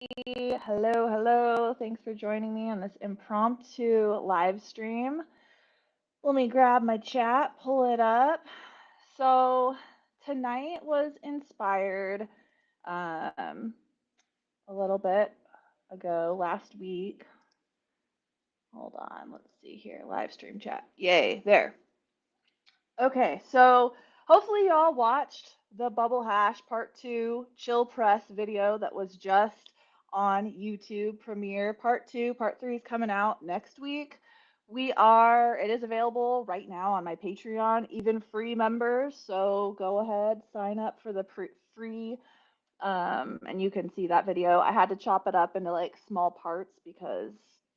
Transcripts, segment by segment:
Hello, hello. Thanks for joining me on this impromptu live stream. Let me grab my chat, pull it up. So, tonight was inspired um, a little bit ago, last week. Hold on, let's see here. Live stream chat. Yay, there. Okay, so hopefully y'all watched the Bubble Hash Part 2 Chill Press video that was just on YouTube Premiere. Part 2, Part 3 is coming out next week. It is available right now on my Patreon, even free members. So go ahead, sign up for the free, and you can see that video. I had to chop it up into like small parts because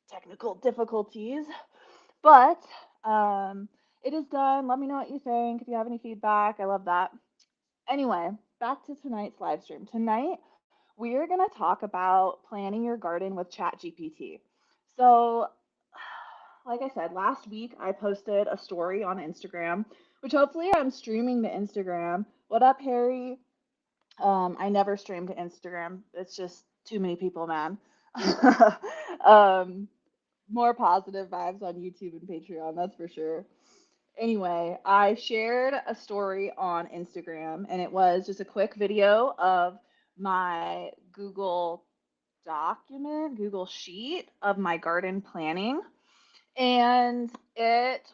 technical difficulties. But it is done. Let me know what you think. If you have any feedback, I love that. Anyway, back to tonight's live stream. Tonight, we are going to talk about planning your garden with Chat GPT. So, like I said, last week I posted a story on Instagram, which hopefully I'm streaming to Instagram. What up, Harry? I never stream to Instagram. It's just too many people, man. um, More positive vibes on YouTube and Patreon, that's for sure. Anyway, I shared a story on Instagram and it was just a quick video of my Google Sheet of my garden planning. And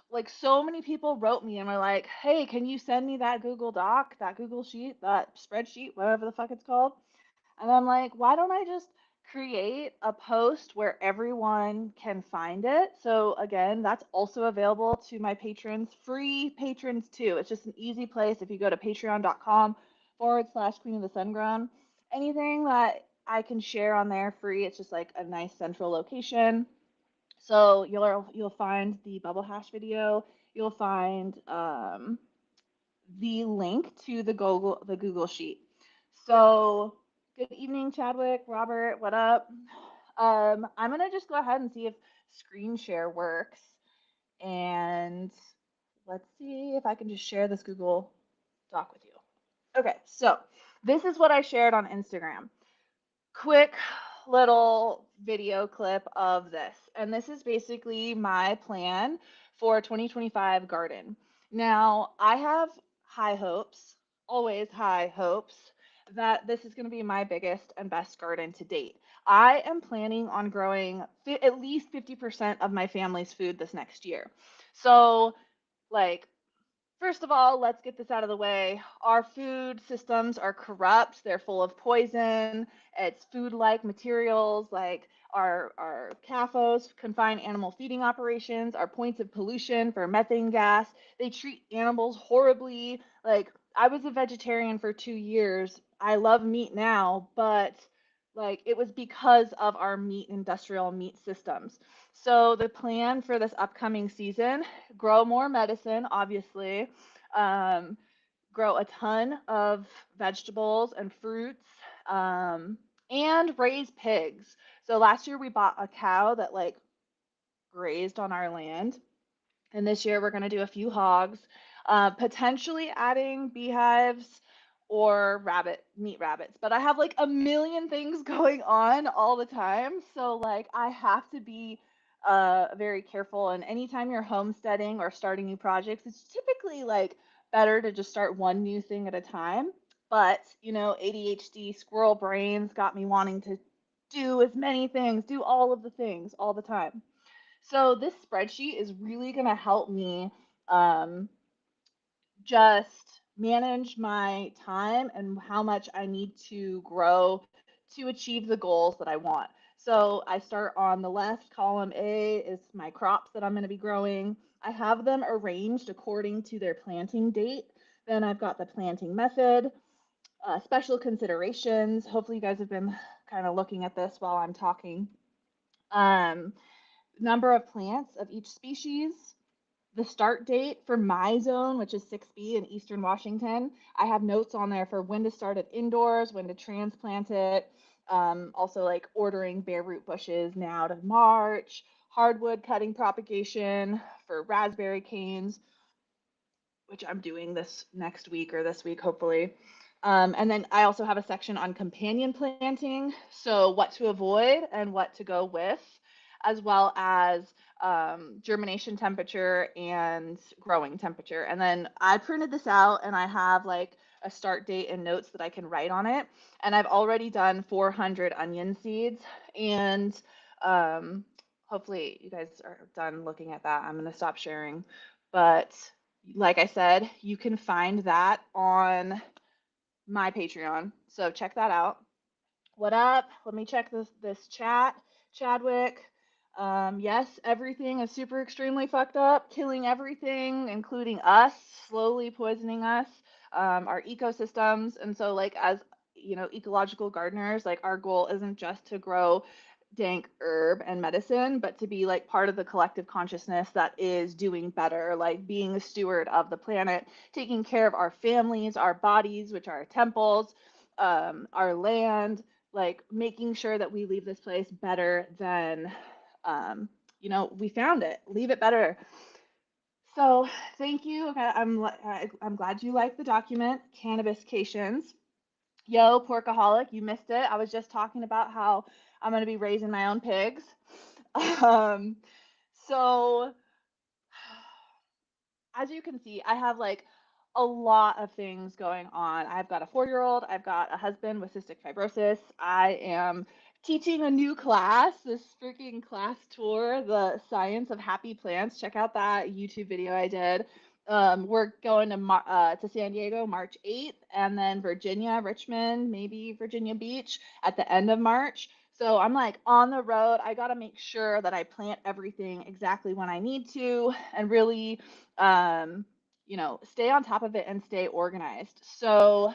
like, so many people wrote me and were like, hey, can you send me that Google Doc, that Google Sheet, that spreadsheet, whatever the fuck it's called? And I'm like, why don't I just create a post where everyone can find it? So again, that's also available to my patrons, free patrons too. It's just an easy place if you go to patreon.com/Queen of the Sun Grown. Anything that I can share on there free, it's just like a nice central location. So you'll find the bubble hash video. You'll find the link to the Google Sheet. So good evening, Chadwick, Robert. What up? I'm gonna just go ahead and see if screen share works, and let's see if I can just share this Google Doc with you. Okay, so this is what I shared on Instagram. Quick little video clip of this. And this is basically my plan for 2025 garden. Now, I have high hopes, always high hopes, that this is going to be my biggest and best garden to date. I am planning on growing at least 50% of my family's food this next year. So, like, first of all, let's get this out of the way. Our food systems are corrupt. They're full of poison. It's food-like materials, like our CAFOs, confined animal feeding operations, our points of pollution for methane gas. They treat animals horribly. Like, I was a vegetarian for 2 years. I love meat now, but like, it was because of our industrial meat systems. So the plan for this upcoming season: grow more medicine, obviously, um, grow a ton of vegetables and fruits, and raise pigs. So last year we bought a cow that like grazed on our land, and this year we're going to do a few hogs, potentially adding beehives or meat rabbits. But I have like a million things going on all the time. So like I have to be very careful. And anytime you're homesteading or starting new projects, it's typically like better to just start one new thing at a time. But, ADHD squirrel brains got me wanting to do as many things, do all of the things all the time. So this spreadsheet is really going to help me um, just manage my time and how much I need to grow to achieve the goals that I want. So I start on the left. Column A is my crops that I'm going to be growing. I have them arranged according to their planting date. Then I've got the planting method, special considerations. Hopefully you guys have been kind of looking at this while I'm talking. Um, Number of plants of each species, the start date for my zone, which is 6B in Eastern Washington. I have notes on there for when to start it indoors, when to transplant it, also like ordering bare root bushes now to March, hardwood cutting propagation for raspberry canes, which I'm doing this next week or this week, hopefully. And then I also have a section on companion planting, so what to avoid and what to go with, as well as germination temperature and growing temperature. And then I printed this out and I have like a start date and notes that I can write on it. And I've already done 400 onion seeds. And hopefully you guys are done looking at that. I'm going to stop sharing. But like I said, you can find that on my Patreon. So check that out. What up? Let me check this chat. Chadwick. Yes, everything is super extremely fucked up, killing everything, including us, slowly poisoning us, our ecosystems. And so, like, as you know, ecological gardeners, like, our goal isn't just to grow dank herb and medicine, but to be like part of the collective consciousness that is doing better, like being a steward of the planet, taking care of our families, our bodies, which are our temples, our land, like making sure that we leave this place better than, um, we found it. Leave it better. So thank you. Okay, I'm glad you like the document, Cannabiscations. Yo, porkaholic, you missed it. I was just talking about how I'm going to be raising my own pigs. Um, so as you can see, I have like a lot of things going on. I've got a 4-year-old, I've got a husband with cystic fibrosis. I am teaching a new class, this freaking class tour, the science of happy plants. Check out that YouTube video I did. We're going to San Diego March 8th, and then Virginia, Richmond, maybe Virginia Beach at the end of March. So I'm like on the road. I got to make sure that I plant everything exactly when I need to and really um, stay on top of it and stay organized. So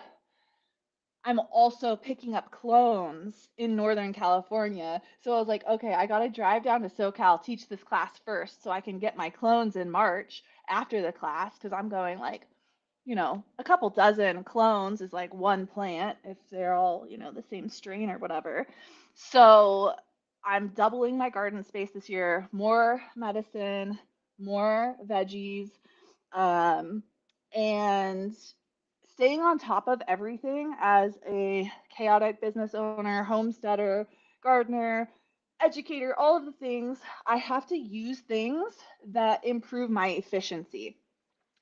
I'm also picking up clones in Northern California. So I was like, okay, I got to drive down to SoCal, teach this class first so I can get my clones in March after the class because I'm going like, a couple dozen clones is like one plant if they're all, the same strain or whatever. So I'm doubling my garden space this year, more medicine, more veggies, um, and staying on top of everything as a chaotic business owner, homesteader, gardener, educator, all of the things, I have to use things that improve my efficiency.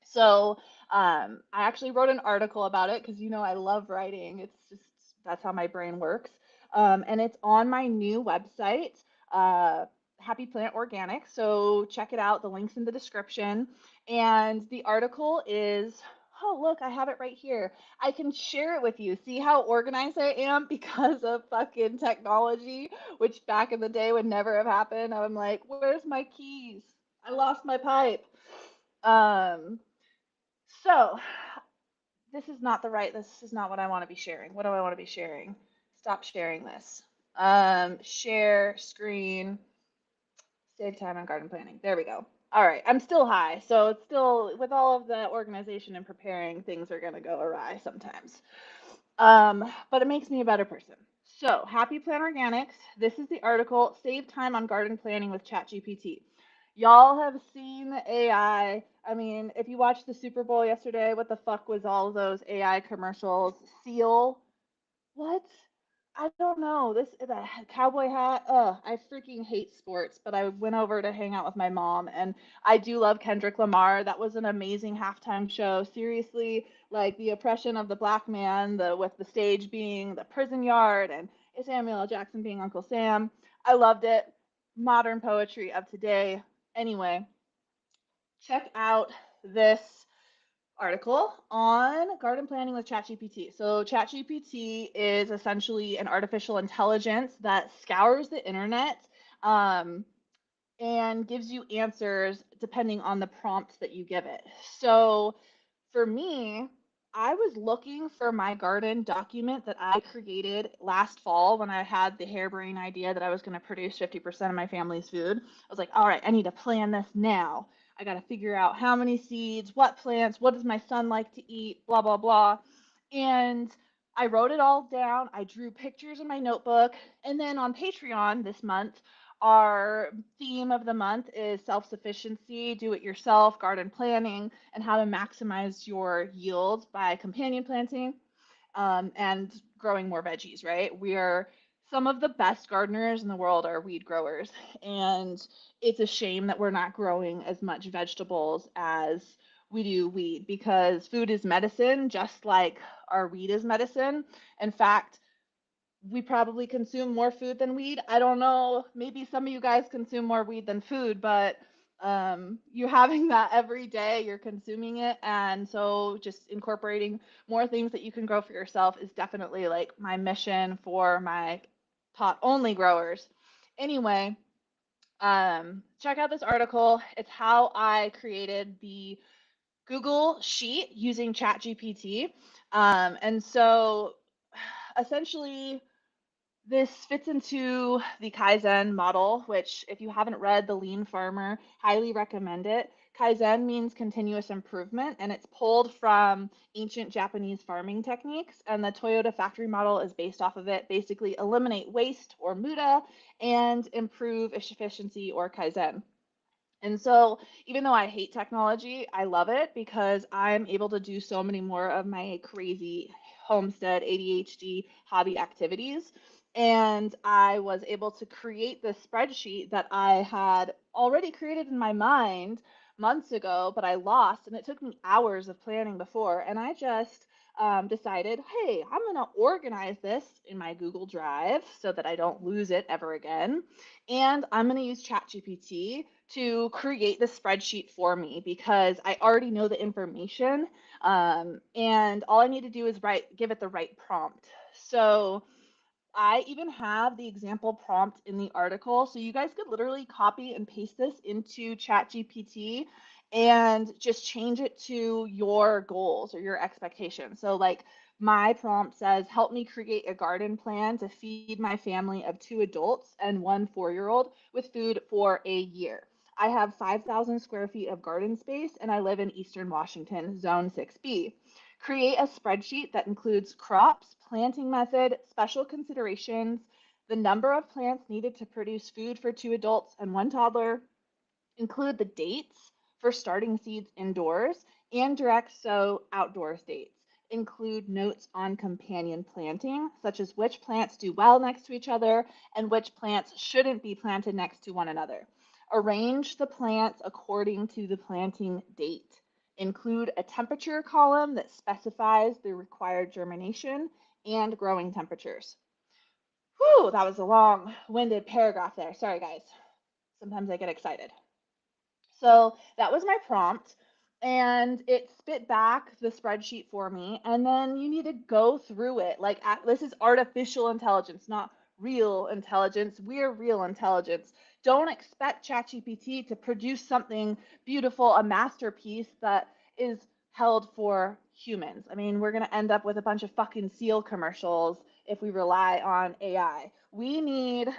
So I actually wrote an article about it because I love writing. It's just that's how my brain works. And it's on my new website, uh, Happy Plant Organic. So check it out. The link's in the description. And the article is, oh, look, I have it right here. I can share it with you. See how organized I am because of fucking technology, which back in the day would never have happened. I'm like, where's my keys? I lost my pipe. Um, so this is not what I want to be sharing. What do I want to be sharing? Stop sharing this. Share screen, save time on garden planning. There we go. All right, I'm still high, so it's still with all of the organization and preparing, things are gonna go awry sometimes. But it makes me a better person. So, Happy Plant Organics. This is the article, Save Time on Garden Planning with Chat GPT. Y'all have seen the AI. I mean, if you watched the Super Bowl yesterday, what the fuck was all of those AI commercials? Seal, what? I don't know. This is a cowboy hat. Ugh, I freaking hate sports, but I went over to hang out with my mom, and I do love Kendrick Lamar. That was an amazing halftime show. Seriously, like the oppression of the black man, the with the stage being the prison yard, and Samuel L. Jackson being Uncle Sam. I loved it. Modern poetry of today. Anyway, check out this article on garden planning with ChatGPT. So ChatGPT is essentially an artificial intelligence that scours the internet um, and gives you answers depending on the prompt that you give it. So for me, I was looking for my garden document that I created last fall when I had the harebrained idea that I was going to produce 50% of my family's food. I was like, all right, I need to plan this now. I got to figure out how many seeds, what plants, what does my son like to eat, blah, blah, blah. And I wrote it all down. I drew pictures in my notebook. And then on Patreon this month, our theme of the month is self sufficiency, do it yourself, garden planning, and how to maximize your yield by companion planting. and growing more veggies, right? We're some of the best gardeners in the world are weed growers, and it's a shame that we're not growing as much vegetables as we do weed because food is medicine, just like our weed is medicine. In fact, we probably consume more food than weed. I don't know. Maybe some of you guys consume more weed than food, but you're having that every day. You're consuming it, and so just incorporating more things that you can grow for yourself is definitely like my mission for my pot only growers. Anyway, check out this article. It's how I created the Google Sheet using Chat GPT. And so essentially this fits into the Kaizen model, which, if you haven't read The Lean Farmer, highly recommend it. Kaizen means continuous improvement, and it's pulled from ancient Japanese farming techniques. And the Toyota factory model is based off of it. Basically, eliminate waste or muda and improve efficiency or Kaizen. And so, even though I hate technology, I love it because I'm able to do so many more of my crazy homestead ADHD hobby activities. And I was able to create this spreadsheet that I had already created in my mind months ago, but I lost, and it took me hours of planning before. And I just decided, hey, I'm going to organize this in my Google Drive so that I don't lose it ever again. And I'm going to use ChatGPT to create the spreadsheet for me because I already know the information. And all I need to do is give it the right prompt. So I even have the example prompt in the article. So you guys could literally copy and paste this into ChatGPT and just change it to your goals or your expectations. So, like, my prompt says, help me create a garden plan to feed my family of 2 adults and 1 4-year-old with food for a year. I have 5,000 square feet of garden space and I live in Eastern Washington, Zone 6B. Create a spreadsheet that includes crops, planting method, special considerations, the number of plants needed to produce food for 2 adults and 1 toddler, include the dates for starting seeds indoors and direct sow outdoors dates. Include notes on companion planting, such as which plants do well next to each other and which plants shouldn't be planted next to one another. Arrange the plants according to the planting date. Include a temperature column that specifies the required germination and growing temperatures. Whew, that was a long winded paragraph there. Sorry, guys. Sometimes I get excited. So that was my prompt, and it spit back the spreadsheet for me. And then you need to go through it. Like, this is artificial intelligence, not real intelligence. We're real intelligence. Don't expect ChatGPT to produce something beautiful, a masterpiece that is held for humans. I mean, we're going to end up with a bunch of fucking seal commercials if we rely on AI. We need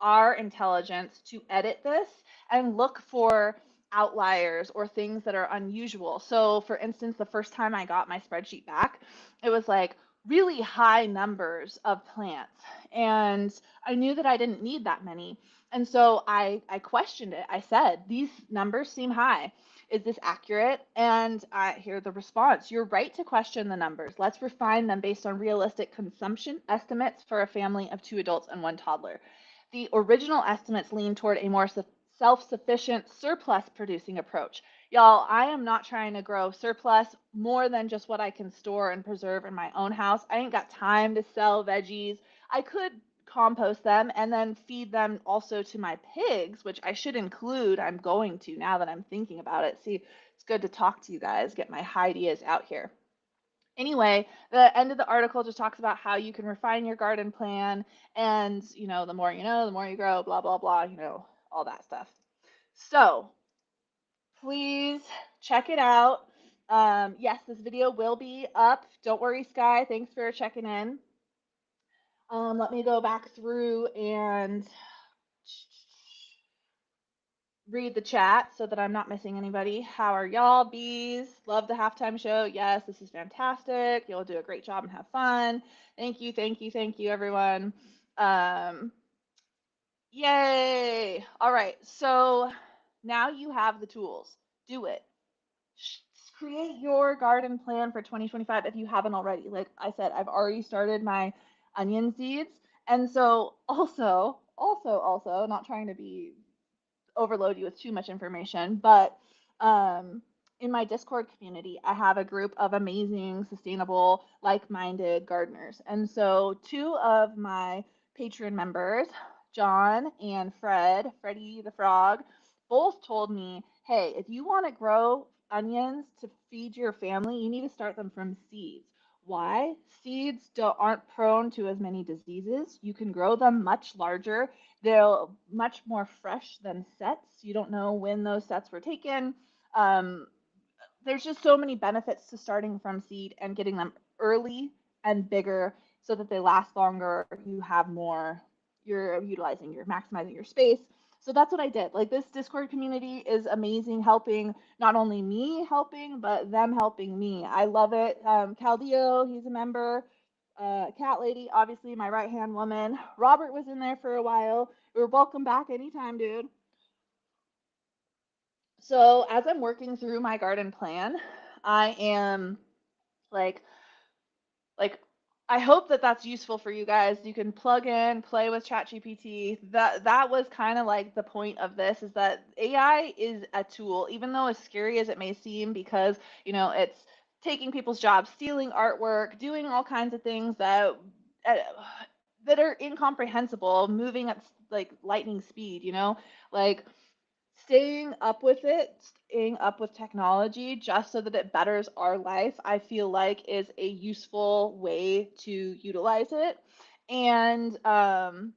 our intelligence to edit this and look for outliers or things that are unusual. So, for instance, the first time I got my spreadsheet back, it was like really high numbers of plants. And I knew that I didn't need that many. And so I questioned it. I said, these numbers seem high. Is this accurate? And I hear the response. You're right to question the numbers. Let's refine them based on realistic consumption estimates for a family of 2 adults and 1 toddler. The original estimates lean toward a more self-sufficient surplus producing approach. Y'all, I am not trying to grow surplus more than just what I can store and preserve in my own house. I ain't got time to sell veggies. I could compost them and then feed them also to my pigs, which I should include. I'm going to now that I'm thinking about it. See, it's good to talk to you guys, get my ideas out here. Anyway, the end of the article just talks about how you can refine your garden plan and, the more you know, the more you grow, blah, blah, blah, all that stuff. So please check it out. Yes, this video will be up. Don't worry, Sky. Thanks for checking in. Let me go back through and read the chat so that I'm not missing anybody. How are y'all, bees? Love the halftime show. Yes, this is fantastic. You'll do a great job and have fun. Thank you, thank you, thank you, everyone. Yay! All right, so now you have the tools. Do it. create your garden plan for 2025 if you haven't already. Like I said, I've already started my onion seeds. And so also, not trying to be overload you with too much information, but um, in my Discord community, I have a group of amazing, sustainable, like minded gardeners. And so, two of my patron members, John and Freddie the Frog, both told me, hey, if you want to grow onions to feed your family, you need to start them from seeds. Why? Seeds aren't prone to as many diseases. You can grow them much larger. They're much more fresh than sets. You don't know when those sets were taken. Um, there's just so many benefits to starting from seed and getting them early and bigger so that they last longer. You have more, you're maximizing your space. So that's what I did. Like this Discord community is amazing, helping not only me helping, but them helping me. I love it. Caldeo, he's a member. Cat Lady, obviously my right hand woman. Robert was in there for a while. You're welcome back anytime, dude. So as I'm working through my garden plan, I am like like I hope that that's useful for you guys. You can plug in, play with Chat GPT. That was kind of like the point of this is that AI is a tool, even though as scary as it may seem, because it's taking people's jobs, stealing artwork, doing all kinds of things uh, that are incomprehensible, moving at like lightning speed. Like staying up with it, staying up with technology just so that it betters our life, I feel like is a useful way to utilize it. And woohoo,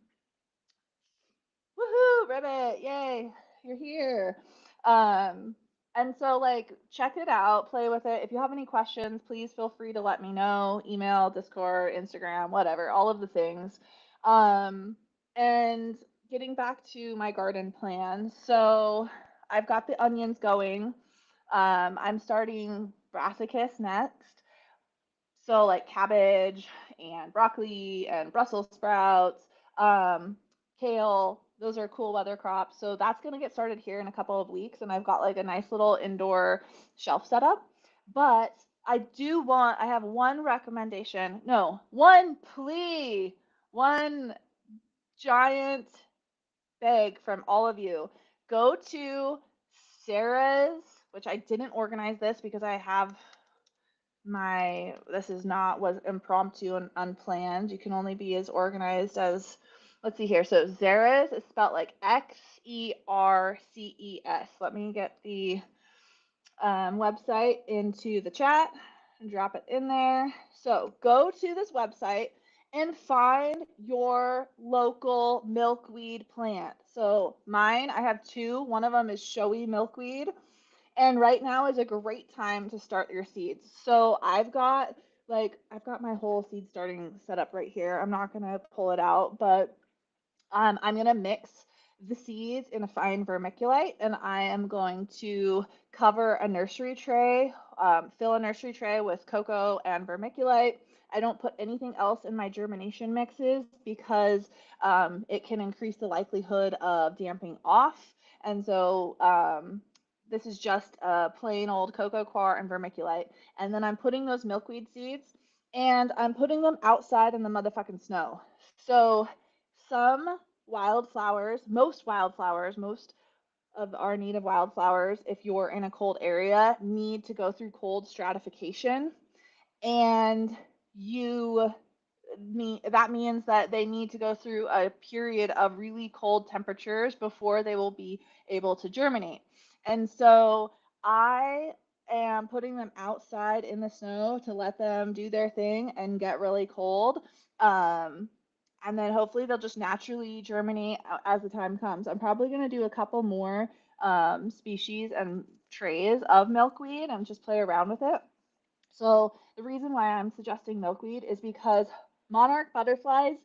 Ribbit, yay, you're here. Um, and so like check it out, play with it. If you have any questions, please feel free to let me know. Email, Discord, Instagram, whatever, all of the things. And getting back to my garden plan. So I've got the onions going. I'm starting brassicas next. So like cabbage and broccoli and Brussels sprouts, um, kale, those are cool weather crops. So that's going to get started here in a couple of weeks. And I've got like a nice little indoor shelf set up. But I have one recommendation. No, one plea, one giant beg from all of you. Go to Sarah's, which I didn't organize this because I have this is not was impromptu and unplanned. You can only be as organized as let's see here. So Xerces is spelled like Xerces. Let me get the website into the chat and drop it in there. So go to this website and find your local milkweed plant. So mine, I have two. One of them is showy milkweed, and right now is a great time to start your seeds. So I've got my whole seed starting set up right here. I'm not gonna pull it out, but I'm gonna mix the seeds in a fine vermiculite, and I am going to cover a nursery tray, fill a nursery tray with cocoa and vermiculite. I don't put anything else in my germination mixes because it can increase the likelihood of damping off. And so this is just a plain old cocoa coir and vermiculite. And then I'm putting those milkweed seeds and I'm putting them outside in the motherfucking snow. So some most of our native wildflowers, if you're in a cold area, need to go through cold stratification. And you that means that they need to go through a period of really cold temperatures before they will be able to germinate. And so I am putting them outside in the snow to let them do their thing and get really cold. Um, and then hopefully they'll just naturally germinate as the time comes. I'm probably going to do a couple more species and trays of milkweed and just play around with it. So the reason why I'm suggesting milkweed is because monarch butterflies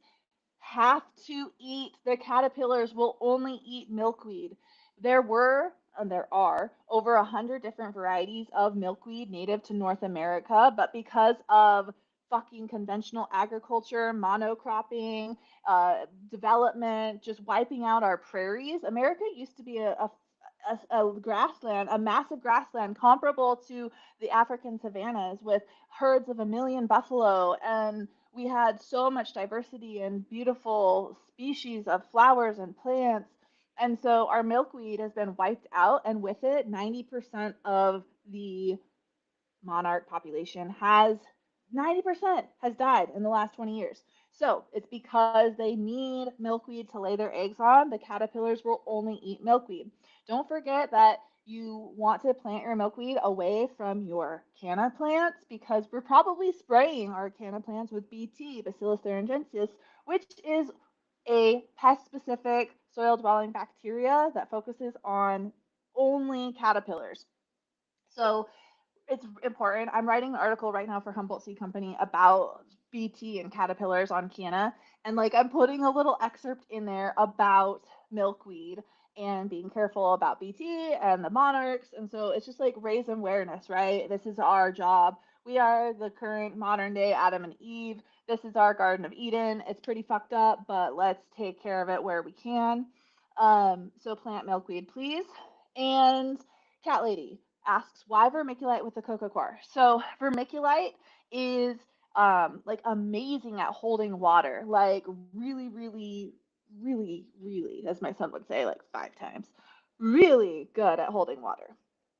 have to eat, the caterpillars will only eat milkweed. There were, and there are, over 100 different varieties of milkweed native to North America, but because of fucking conventional agriculture, monocropping, development, just wiping out our prairies, America used to be a grassland, a massive grassland comparable to the African savannas with herds of 1 million buffalo. And we had so much diversity and beautiful species of flowers and plants. And so our milkweed has been wiped out, and with it, 90% of the monarch population has 90% has died in the last 20 years. So it's because they need milkweed to lay their eggs on. The caterpillars will only eat milkweed. Don't forget that you want to plant your milkweed away from your canna plants, because we're probably spraying our canna plants with BT, Bacillus thuringiensis, which is a pest specific soil dwelling bacteria that focuses on only caterpillars. So it's important. I'm writing an article right now for Humboldt Seed Company about BT and caterpillars on canna, and like I'm putting a little excerpt in there about milkweed and being careful about BT and the monarchs. And so it's just like raise awareness, right? This is our job. We are the current modern day Adam and Eve. This is our Garden of Eden. It's pretty fucked up, but let's take care of it where we can. So plant milkweed, please. And cat lady asks, why vermiculite with the coco coir? So vermiculite is like amazing at holding water, like really, really, really, really, as my son would say, like 5 times, really good at holding water.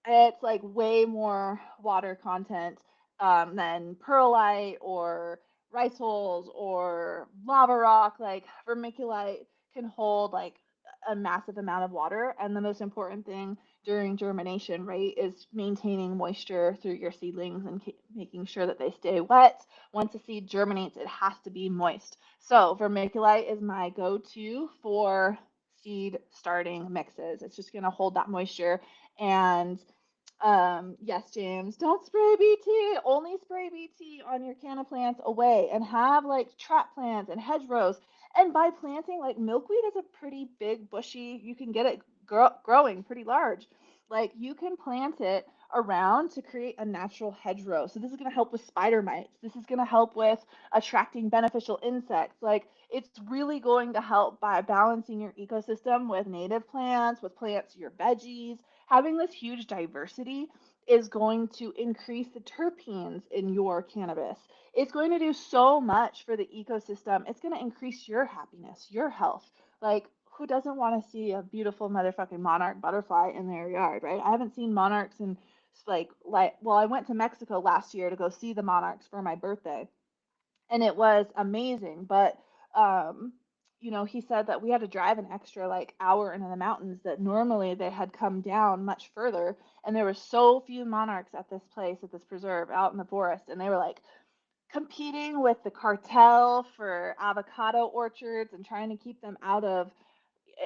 It's like way more water content than perlite or rice holes or lava rock. Like vermiculite can hold like a massive amount of water, and the most important thing during germination, right, is maintaining moisture through your seedlings and making sure that they stay wet. Once a seed germinates, it has to be moist. So vermiculite is my go-to for seed starting mixes. It's just going to hold that moisture. And yes, James, don't spray BT. Only spray BT on your canna plants away, and have like trap plants and hedgerows. And by planting, like milkweed is a pretty big bushy, you can get it growing pretty large. Like you can plant it around to create a natural hedgerow. So this is going to help with spider mites. This is going to help with attracting beneficial insects. Like it's really going to help by balancing your ecosystem with native plants, with plants, your veggies. Having this huge diversity is going to increase the terpenes in your cannabis. It's going to do so much for the ecosystem. It's going to increase your happiness, your health. Like, who doesn't want to see a beautiful motherfucking monarch butterfly in their yard, right? I haven't seen monarchs in well, I went to Mexico last year to go see the monarchs for my birthday, and it was amazing. But um, he said that we had to drive an extra like hour into the mountains, that normally they had come down much further, and there were so few monarchs at this place, at this preserve out in the forest, and they were like competing with the cartel for avocado orchards and trying to keep them out of.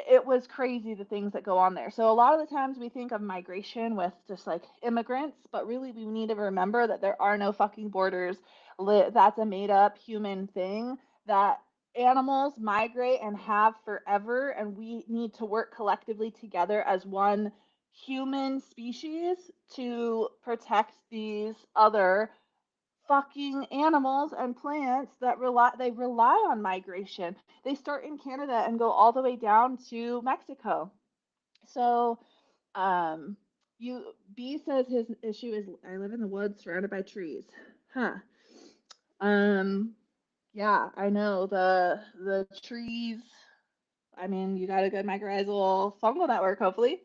It was crazy the things that go on there. So a lot of the times we think of migration with just like immigrants, but really we need to remember that there are no fucking borders. That's a made up human thing, that animals migrate and have forever, and we need to work collectively together as one human species to protect these other fucking animals and plants that rely on migration. They start in Canada and go all the way down to Mexico. So, um, you B says his issue is I live in the woods surrounded by trees. Huh. Um, yeah, I know the trees. I mean, you got a good mycorrhizal fungal network, hopefully.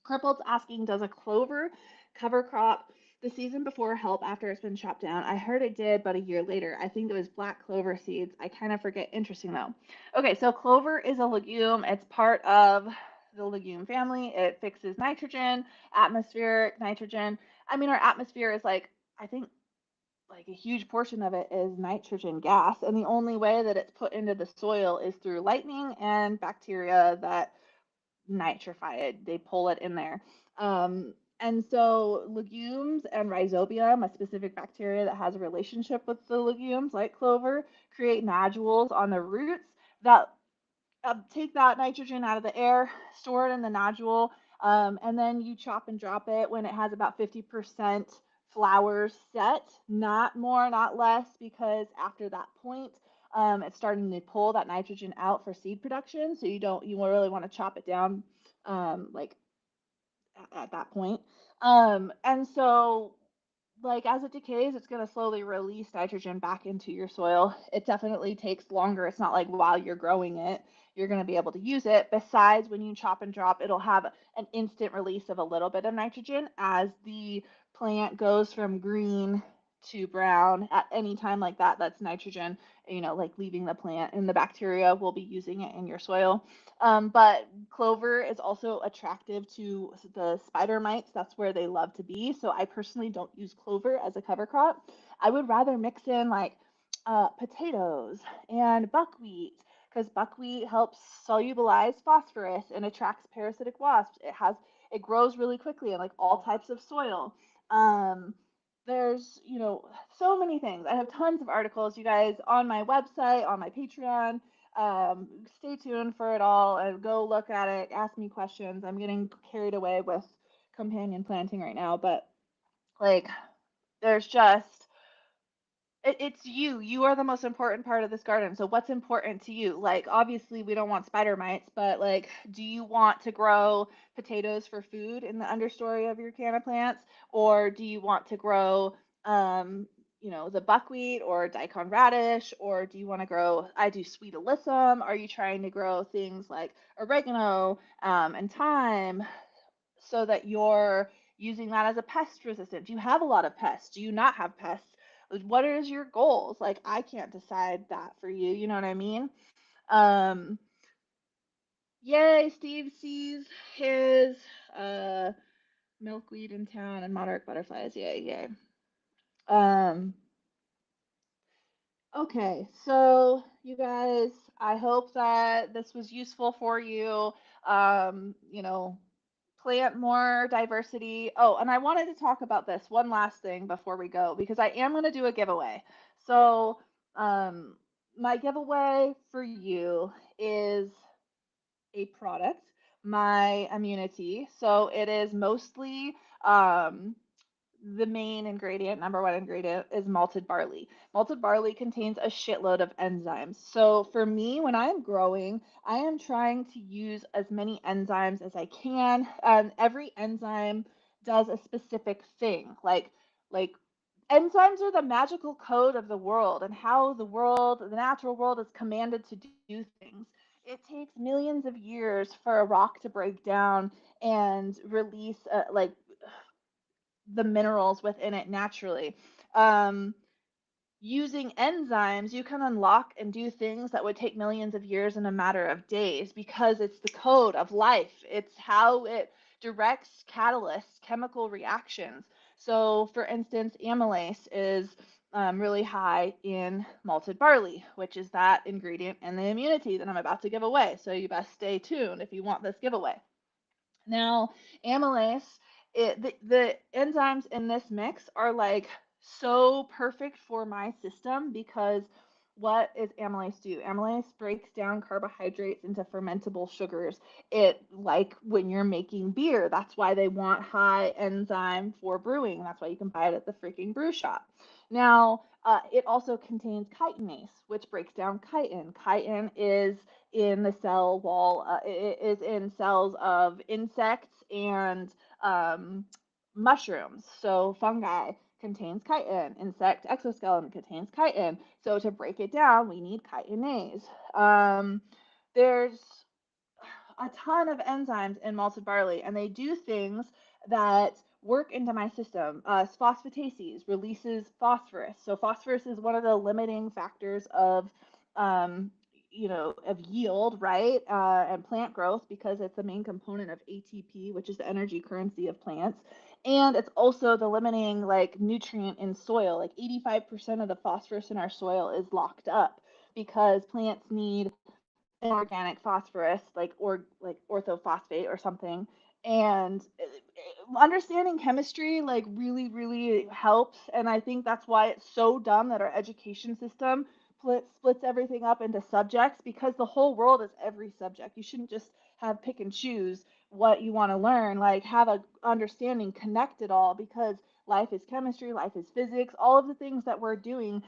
Crippled's asking, does a clover cover crop the season before help after it's been chopped down? I heard it did, but a year later. I think it was black clover seeds. I kind of forget. Interesting though. Okay, so clover is a legume. It's part of the legume family. It fixes nitrogen, atmospheric nitrogen. I mean, our atmosphere is like, I think like a huge portion of it is nitrogen gas, and the only way that it's put into the soil is through lightning and bacteria that nitrify it. They pull it in there. And so legumes and rhizobium, a specific bacteria that has a relationship with the legumes, like clover, create nodules on the roots that take that nitrogen out of the air, store it in the nodule, and then you chop and drop it when it has about 50% flowers set, not more, not less, because after that point, it's starting to pull that nitrogen out for seed production. So you really want to chop it down like at that point. And so like as it decays, it's going to slowly release nitrogen back into your soil. It definitely takes longer. It's not like while you're growing it, you're going to be able to use it. Besides, when you chop and drop, it'll have an instant release of a little bit of nitrogen as the plant goes from green to brown at any time like that. That's nitrogen, like leaving the plant, and the bacteria will be using it in your soil. But clover is also attractive to the spider mites. That's where they love to be. So I personally don't use clover as a cover crop. I would rather mix in like potatoes and buckwheat because buckwheat helps solubilize phosphorus and attracts parasitic wasps. It grows really quickly in like all types of soil. Um, there's so many things. I have tons of articles, you guys, on my website, on my Patreon. Stay tuned for it all and go look at it. Ask me questions. I'm getting carried away with companion planting right now, but like, there's just it's you. You are the most important part of this garden. So what's important to you? Like obviously we don't want spider mites, but like do you want to grow potatoes for food in the understory of your canna plants, or do you want to grow the buckwheat or daikon radish, or do you want to grow, I do sweet alyssum? Are you trying to grow things like oregano and thyme so that you're using that as a pest resistant? Do you have a lot of pests? Do you not have pests? What is your goals? Like I can't decide that for you. You know what I mean? Um, Yay, Steve sees his uh milkweed in town and monarch butterflies. Yay, yay. Um, okay, so you guys, I hope that this was useful for you. Um, you know, plant more diversity. Oh, and I wanted to talk about this one last thing before we go because I am going to do a giveaway. So, um, my giveaway for you is a product, my ImmuniTea. So it is mostly um, the main ingredient, number one ingredient, is malted barley. Malted barley contains a shitload of enzymes. So for me, when I'm growing, I am trying to use as many enzymes as I can. Every enzyme does a specific thing. Like enzymes are the magical code of the world and how the natural world is commanded to do things. It takes millions of years for a rock to break down and release like the minerals within it naturally. Um, Using enzymes, you can unlock and do things that would take millions of years in a matter of days because it's the code of life. It's how it directs catalysts, chemical reactions. So, for instance, amylase is really high in malted barley, which is that ingredient in the immunity that I'm about to give away. So, you best stay tuned if you want this giveaway. Now, amylase, the enzymes in this mix are like so perfect for my system because what does amylase do? Amylase breaks down carbohydrates into fermentable sugars. It like when you're making beer, that's why they want high enzyme for brewing. That's why you can buy it at the freaking brew shop. Now, it also contains chitinase, which breaks down chitin. Chitin is in the cell wall, it is in cells of insects and um, mushrooms. So fungi contains chitin, insect exoskeleton contains chitin. So to break it down, we need chitinase. There's a ton of enzymes in malted barley, and they do things that work into my system. Phosphatases releases phosphorus. So phosphorus is one of the limiting factors of, um, of yield, right? And plant growth because it's the main component of ATP, which is the energy currency of plants. And it's also the limiting like nutrient in soil. Like 85% of the phosphorus in our soil is locked up because plants need inorganic phosphorus, like orthophosphate or something. And understanding chemistry like really helps. And I think that's why it's so dumb that our education system splits everything up into subjects because the whole world is every subject. You shouldn't just have pick and choose what you want to learn. Like have a understanding, connect it all because life is chemistry, life is physics, all of the things that we're doing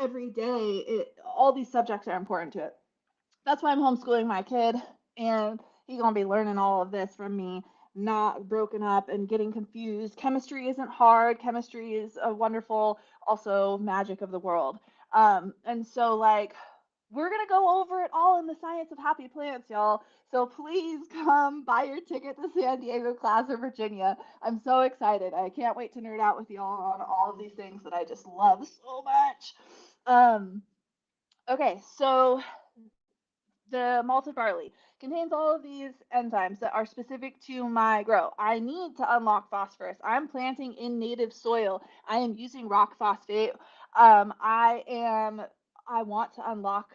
every day. All these subjects are important to it. That's why I'm homeschooling my kid, and he's gonna be learning all of this from me. not broken up and getting confused. Chemistry isn't hard. Chemistry is a wonderful, also magic of the world. And so, like, we're going to go over it all in the science of happy plants, y'all. So please come buy your ticket to San Diego class or Virginia. I'm so excited. I can't wait to nerd out with y'all on all of these things that I just love so much. Okay, so the malted barley contains all of these enzymes that are specific to my grow. I need to unlock phosphorus. I'm planting in native soil. I am using rock phosphate. I want to unlock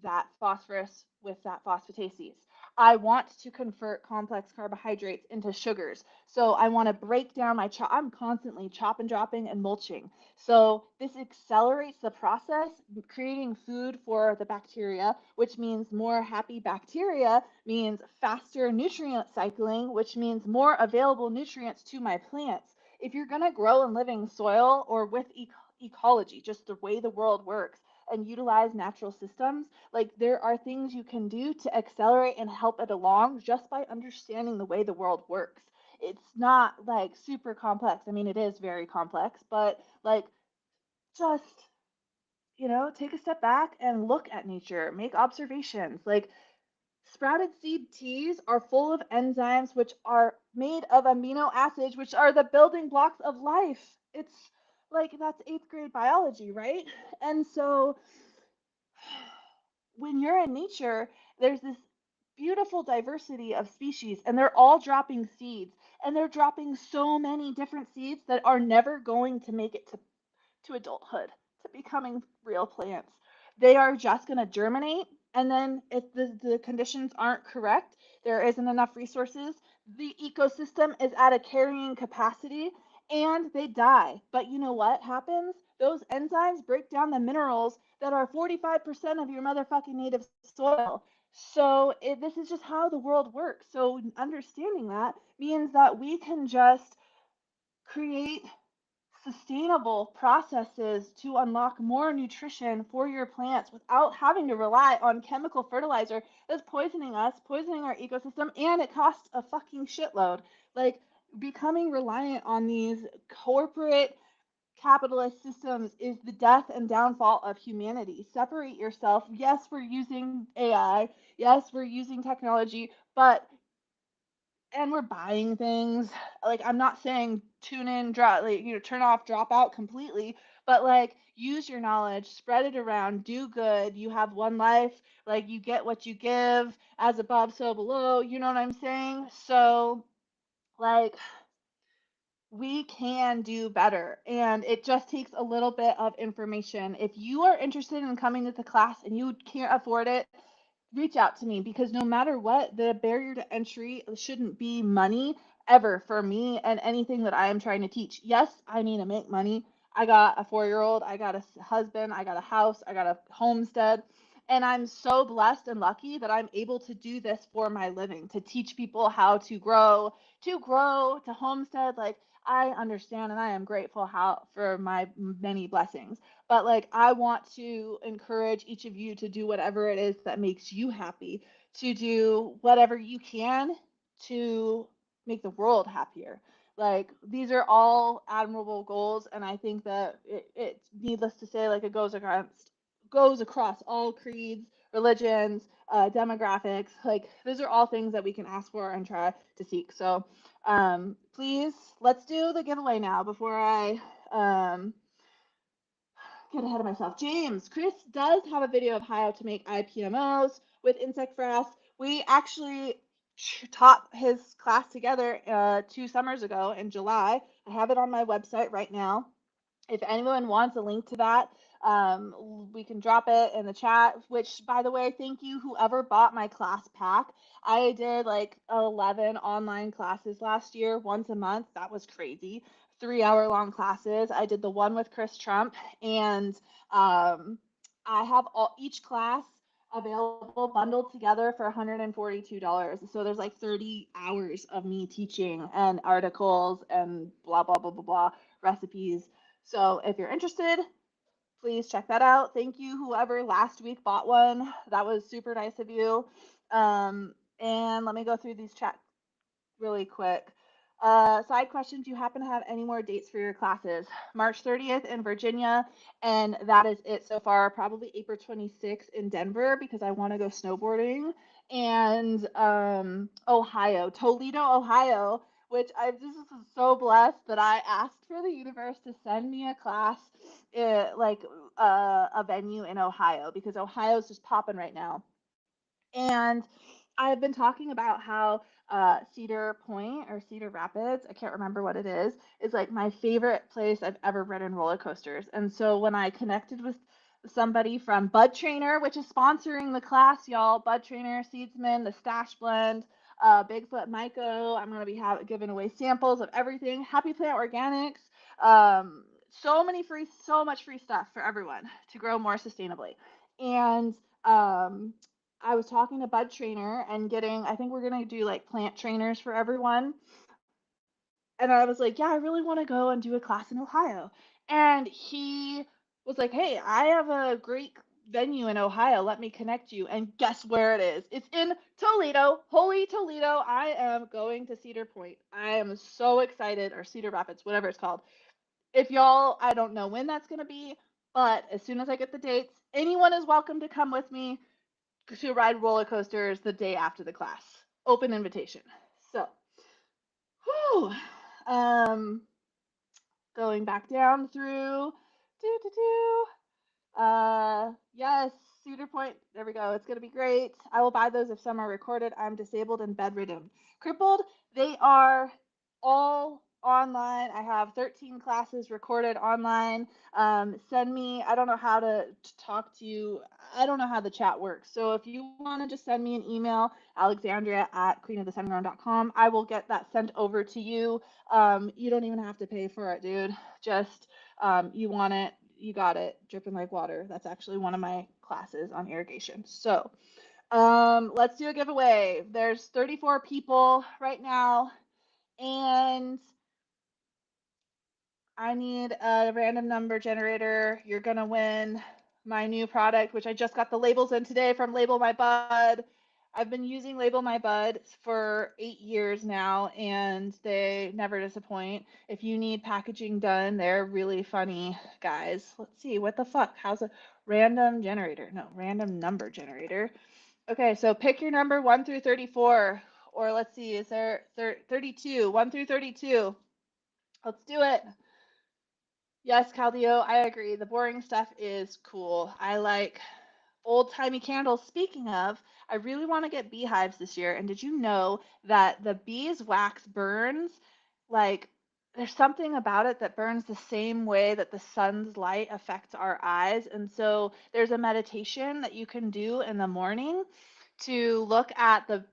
that phosphorus with that phosphatases. I want to convert complex carbohydrates into sugars. So I want to break down my chop. I'm constantly chopping, dropping, and mulching. So this accelerates the process, creating food for the bacteria, which means more happy bacteria means faster nutrient cycling, which means more available nutrients to my plants. If you're going to grow in living soil or with ecology, just the way the world works, and utilize natural systems, like there are things you can do to accelerate and help it along just by understanding the way the world works. It's not like super complex. I mean, it is very complex, but like just, take a step back and look at nature, make observations. Like sprouted seed teas are full of enzymes which are made of amino acids, which are the building blocks of life. It's like that's eighth grade biology, right? And so when you're in nature, there's this beautiful diversity of species, and they're all dropping seeds, and they're dropping so many different seeds that are never going to make it to adulthood, to becoming real plants. They are just going to germinate, and then if the conditions aren't correct, there isn't enough resources, the ecosystem is at a carrying capacity, and they die. But you know what happens? Those enzymes break down the minerals that are 45% of your motherfucking native soil. So this is just how the world works. So understanding that means that we can just create sustainable processes to unlock more nutrition for your plants without having to rely on chemical fertilizer that's poisoning us, poisoning our ecosystem, and it costs a fucking shitload. Like becoming reliant on these corporate capitalist systems is the death and downfall of humanity. Separate yourself. Yes, we're using AI. Yes, we're using technology, but and we're buying things. Like I'm not saying tune in, drop, like turn off, drop out completely, but like use your knowledge, spread it around, do good. You have one life, like you get what you give, as above, so below. You know what I'm saying? So like we can do better, and it just takes a little bit of information. If you are interested in coming to the class and you can't afford it, reach out to me, because no matter what, the barrier to entry shouldn't be money ever for me and anything that I am trying to teach. Yes, I need to make money. I got a 4-year-old, I got a husband, I got a house, I got a homestead. And I'm so blessed and lucky that I'm able to do this for my living, to teach people how to homestead. Like I understand and I am grateful for my many blessings, but like I want to encourage each of you to do whatever it is that makes you happy, to do whatever you can to make the world happier. Like these are all admirable goals, and I think that it's needless to say, like it goes across all creeds, religions, demographics. Like those are all things that we can ask for and try to seek. So please, let's do the giveaway now before I get ahead of myself. James, Chris does have a video of how to make IPMOs with insect frass. We actually taught his class together 2 summers ago in July. I have it on my website right now. If anyone wants a link to that, we can drop it in the chat. Which, by the way, thank you whoever bought my class pack. I did like 11 online classes last year, once a month. That was crazy. 3-hour long classes. I did the one with Chris Trump, and I have each class available bundled together for $142. So there's like 30 hours of me teaching and articles and blah blah blah blah blah recipes. So if you're interested, please check that out. Thank you, whoever last week bought one. That was super nice of you. And let me go through these chat really quick. Side question, do you happen to have any more dates for your classes? March 30th in Virginia, and that is it so far. Probably April 26th in Denver because I want to go snowboarding, and Ohio, Toledo, Ohio, which I just was so blessed that I asked for the universe to send me a class, like a venue in Ohio because Ohio is just popping right now. And I've been talking about how Cedar Point or Cedar Rapids, I can't remember what it is like my favorite place I've ever ridden roller coasters. And so when I connected with somebody from Bud Trainer, which is sponsoring the class, y'all, Bud Trainer, Seedsman, the Stash Blend, Bigfoot Myco, I'm going to be giving away samples of everything. Happy Plant Organics. So much free stuff for everyone to grow more sustainably. And um, I was talking to Bud Trainer and I think we're going to do like plant trainers for everyone. And I was like, yeah, I really want to go and do a class in Ohio. And he was like, hey, I have a great venue in Ohio. Let me connect you. And guess where it is? It's in Toledo, holy Toledo. I am going to Cedar Point. I am so excited, or Cedar Rapids, whatever it's called. If y'all, I don't know when that's going to be, but as soon as I get the dates, anyone is welcome to come with me to ride roller coasters the day after the class. Open invitation. So, whew, um, going back down through, do do do. Yes, Cedar Point. There we go. It's gonna be great. I will buy those if some are recorded. I'm disabled and bedridden. Crippled. They are all online. I have 13 classes recorded online. Send me. I don't know how to talk to you. I don't know how the chat works. So if you want to just send me an email, Alexandria at queenofthesungrown.com, I will get that sent over to you. You don't even have to pay for it, dude. Just you want it, you got it, dripping like water. That's actually one of my classes on irrigation. So let's do a giveaway. There's 34 people right now, and I need a random number generator. You're gonna win my new product, which I just got the labels in today from Label My Bud. I've been using Label My Bud for 8 years now, and they never disappoint. If you need packaging done, they're really funny guys. Let's see, what the fuck? How's a random generator? No, random number generator. Okay, so pick your number 1 through 34, or let's see, is there 32? 1 through 32. Let's do it. Yes, Caldeo, I agree. The boring stuff is cool. I like old-timey candles. Speaking of, I really want to get beehives this year. And did you know that the beeswax burns like there's something about it that burns the same way that the sun's light affects our eyes. And so there's a meditation that you can do in the morning to look at the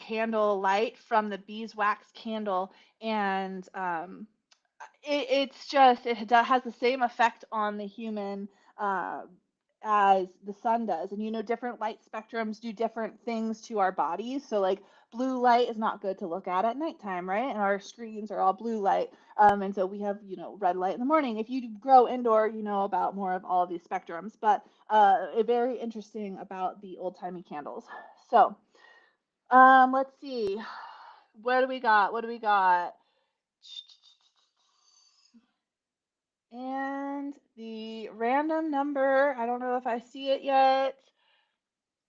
candle light from the beeswax candle, and it's just has the same effect on the human uh, as the sun does. And different light spectrums do different things to our bodies. So like blue light is not good to look at nighttime, right? And our screens are all blue light. And so we have red light in the morning. If you grow indoor, you know about more of all of these spectrums. But very interesting about the old timey candles. So let's see. What do we got? What do we got? And the random number, I don't know if I see it yet.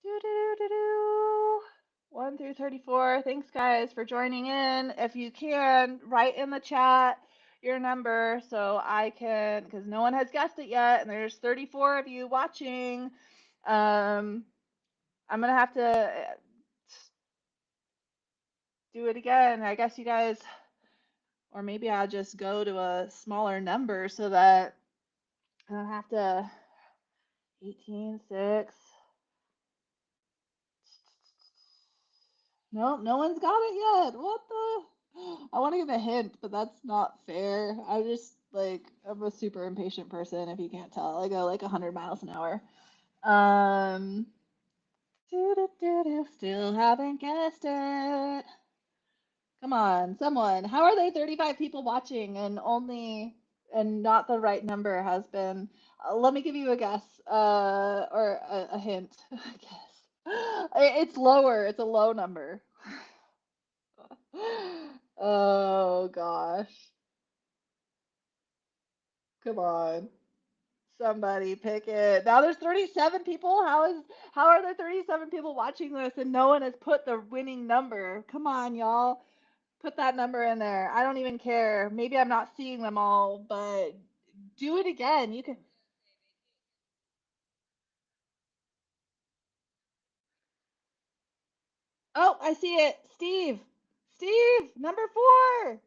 Do do do do. 1 through 34. Thanks guys for joining in. If you can, write in the chat your number so I can, because no one has guessed it yet, and there's 34 of you watching. I'm gonna have to do it again. I guess you guys, or maybe I'll just go to a smaller number so that I don't have to. 18, 6. No, no one's got it yet. What the? I want to give a hint, but that's not fair. I'm a super impatient person, if you can't tell. I go like 100 miles an hour. Um, still haven't guessed it. Come on, someone. How are they 35 people watching and not the right number has been? Let me give you a guess, or a hint, I guess. It's lower. It's a low number. Oh gosh. Come on. Somebody pick it. Now there's 37 people. How are there 37 people watching this and no one has put the winning number? Come on, y'all. Put that number in there. I don't even care. Maybe I'm not seeing them all, but do it again. You can. Oh, I see it. Steve. Steve, number 4.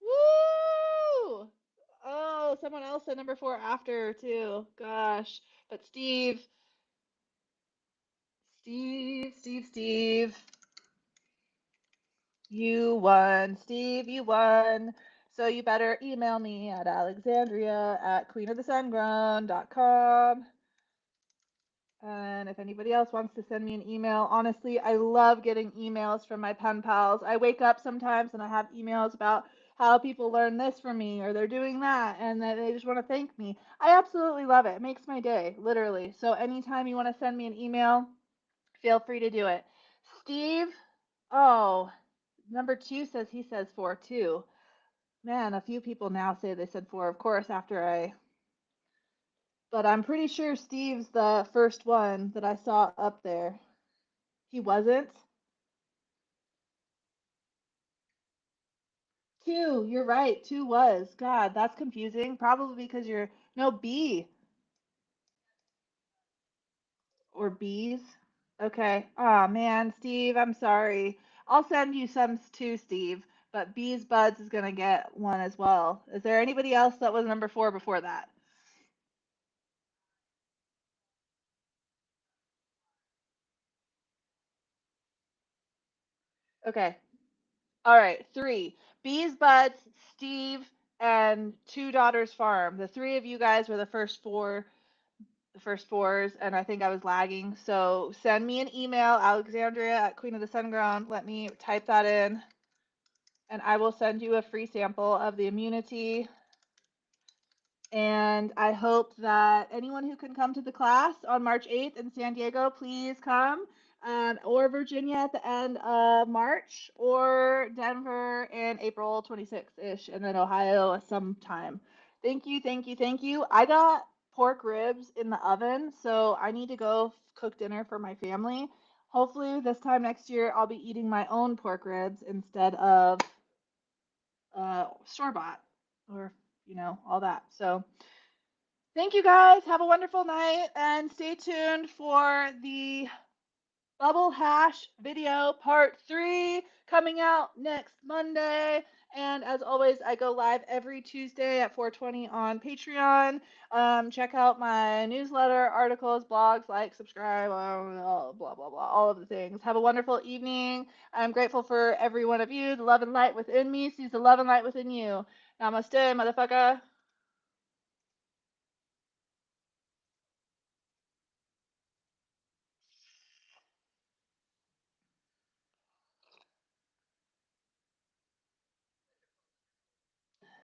Woo! Oh, someone else said number 4 after too. Gosh. But Steve. You won, Steve, you won. So you better email me at alexandria@queenofthesungrown.com. And if anybody else wants to send me an email, honestly, I love getting emails from my pen pals. I wake up sometimes and I have emails about how people learn this from me or they're doing that and that they just want to thank me. I absolutely love it. It makes my day, literally. So anytime you want to send me an email, feel free to do it. Steve, oh, number 2 says he says 4 too. Man, a few people now say they said 4, of course, after but I'm pretty sure Steve's the first one that I saw up there. He wasn't? 2, you're right. 2 was. God, that's confusing. Probably because you're, no, B or B's. Okay. Oh man, Steve, I'm sorry. I'll send you some too, Steve. But B's Buds is gonna get one as well. Is there anybody else that was number 4 before that? Okay. All right, 3. Bees, Buds, Steve, and Two Daughters Farm. The 3 of you guys were the first 4s, and I think I was lagging. So send me an email, Alexandria at Queen of the Sunground. Let me type that in, and I will send you a free sample of the immunity. And I hope that anyone who can come to the class on March 8th in San Diego, please come. Or Virginia at the end of March, or Denver in April 26th-ish, and then Ohio sometime. Thank you, thank you, thank you. I got pork ribs in the oven, so I need to go cook dinner for my family. Hopefully, this time next year, I'll be eating my own pork ribs instead of store-bought or, all that. So, thank you guys. Have a wonderful night and stay tuned for the bubble hash video part 3 coming out next Monday. And as always, I go live every Tuesday at 4:20 on Patreon. Check out my newsletter, articles, blogs, like, subscribe, blah, blah, blah, all of the things. Have a wonderful evening. I'm grateful for every one of you. The love and light within me sees the love and light within you. Namaste, motherfucker.